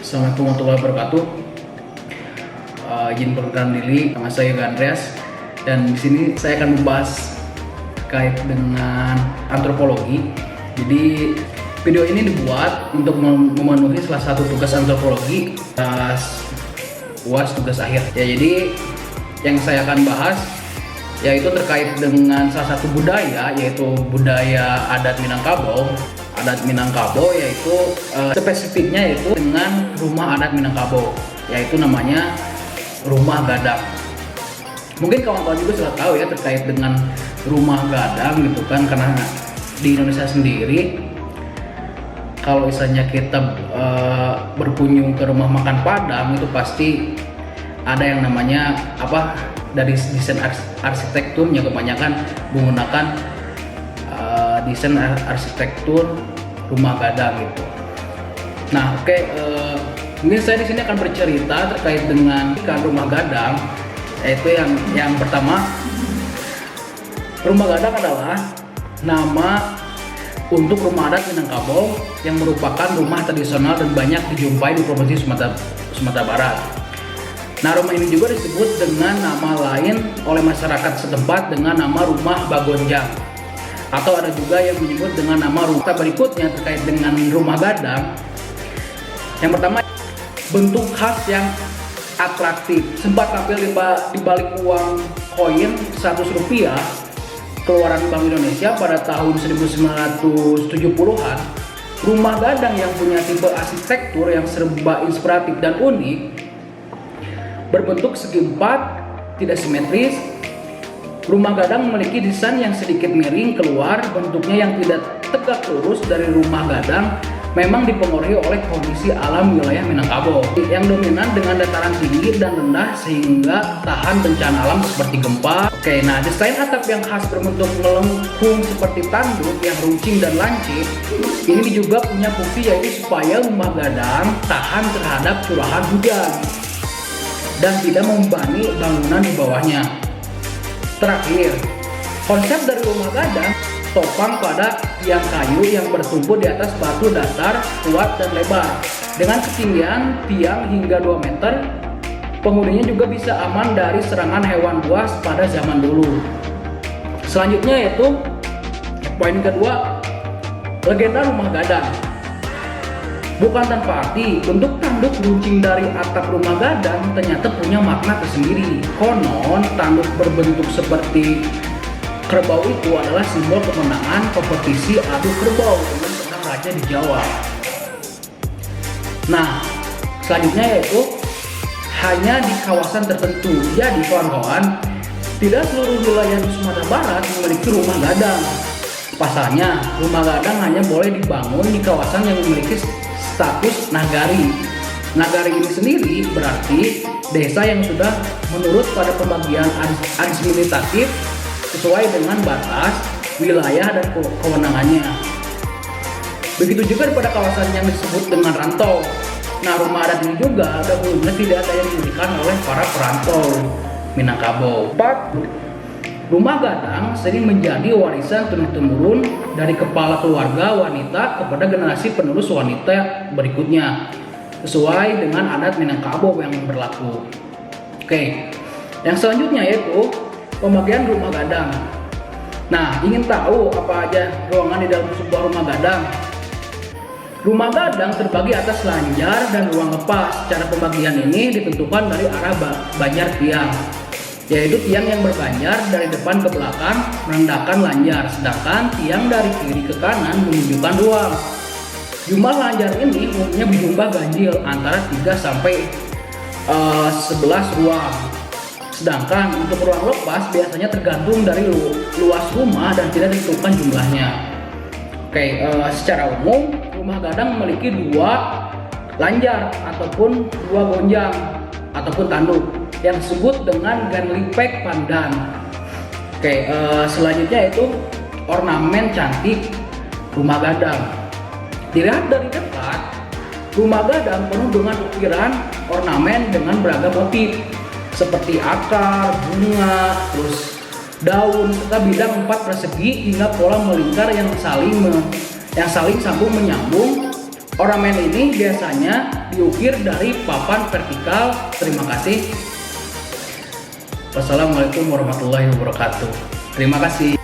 Assalamualaikum warahmatullahi wabarakatuh. Izin perkenalkan diri, nama saya Yoga Andreas, dan di sini saya akan membahas terkait dengan antropologi. Jadi video ini dibuat untuk memenuhi salah satu tugas antropologi, UAS tugas akhir. Ya, jadi yang saya akan bahas yaitu terkait dengan salah satu budaya, yaitu budaya adat Minangkabau. Adat Minangkabau yaitu spesifiknya yaitu dengan rumah adat Minangkabau, yaitu namanya rumah gadang. Mungkin kawan-kawan juga sudah tahu ya terkait dengan rumah gadang gitu kan, karena di Indonesia sendiri kalau misalnya kita berkunjung ke rumah makan Padang itu pasti ada yang namanya dari desain arsitekturnya kebanyakan menggunakan desain arsitektur rumah gadang gitu. Nah, mungkin saya di sini akan bercerita terkait dengan rumah gadang, yaitu yang pertama, rumah gadang adalah nama untuk rumah adat Minangkabau yang merupakan rumah tradisional dan banyak dijumpai di Provinsi Sumatera Barat. Nah, rumah ini juga disebut dengan nama lain oleh masyarakat setempat dengan nama rumah Bagonjang, atau ada juga yang menyebut dengan nama rumah berikutnya terkait dengan rumah gadang. Yang pertama, bentuk khas yang atraktif. Sempat tampil di balik uang koin 100 rupiah keluaran Bank Indonesia pada tahun 1970-an. Rumah gadang yang punya tipe arsitektur yang serba inspiratif dan unik, berbentuk segi empat, tidak simetris. Rumah gadang memiliki desain yang sedikit miring keluar, bentuknya yang tidak tegak lurus. Dari rumah gadang memang dipengaruhi oleh kondisi alam wilayah Minangkabau yang dominan dengan dataran tinggi dan rendah sehingga tahan bencana alam seperti gempa. Nah, desain atap yang khas berbentuk melengkung seperti tanduk yang runcing dan lancip ini juga punya fungsi, yaitu supaya rumah gadang tahan terhadap curahan hujan dan tidak membebani bangunan di bawahnya. Terakhir, konsep dari rumah gadang topang pada tiang kayu yang bertumpu di atas batu datar, kuat dan lebar. Dengan ketinggian tiang hingga 2 meter, penghuninya juga bisa aman dari serangan hewan buas pada zaman dulu. Selanjutnya yaitu poin kedua, legenda rumah gadang. Bukan tanpa arti, bentuk tanduk runcing dari atap rumah gadang ternyata punya makna tersendiri. Konon, tanduk berbentuk seperti kerbau itu adalah simbol kemenangan kompetisi adu kerbau dengan seorang raja di Jawa. Nah, selanjutnya yaitu hanya di kawasan tertentu. Jadi kawan-kawan, tidak seluruh wilayah di Sumatera Barat memiliki rumah gadang. Pasalnya, rumah gadang hanya boleh dibangun di kawasan yang memiliki status nagari. Nagari ini sendiri berarti desa yang sudah menurut pada pembagian administratif sesuai dengan batas wilayah dan kewenangannya. Begitu juga pada kawasan yang disebut dengan rantau. Nah, rumah adat ini juga dahulunya tidak ada yang didirikan oleh para perantau Minangkabau. 4. Rumah gadang sering menjadi warisan turun-temurun dari kepala keluarga wanita kepada generasi penerus wanita berikutnya, sesuai dengan adat Minangkabau yang berlaku. Yang selanjutnya yaitu pembagian rumah gadang. Nah, ingin tahu apa aja ruangan di dalam sebuah rumah gadang? Rumah gadang terbagi atas lanjar dan ruang lepas. Cara pembagian ini ditentukan dari arah banjar tiang, yaitu tiang yang berbanjar dari depan ke belakang menandakan lanjar, sedangkan tiang dari kiri ke kanan menunjukkan ruang. Jumlah lanjar ini umumnya berjumlah ganjil antara 3 sampai 11 ruang. Sedangkan untuk ruang lepas biasanya tergantung dari luas rumah dan tidak ditentukan jumlahnya. Secara umum rumah gadang memiliki 2 lanjar ataupun 2 gonjang ataupun tanduk yang disebut dengan ganlipek pandan. Selanjutnya itu ornamen cantik rumah gadang. Dilihat dari dekat, rumah gadang penuh dengan ukiran ornamen dengan beragam motif seperti akar, bunga, terus daun, serta bidang 4 persegi hingga pola melingkar yang saling sambung menyambung Ornamen ini biasanya diukir dari papan vertikal. Terima kasih. Wassalamualaikum warahmatullahi wabarakatuh. Terima kasih.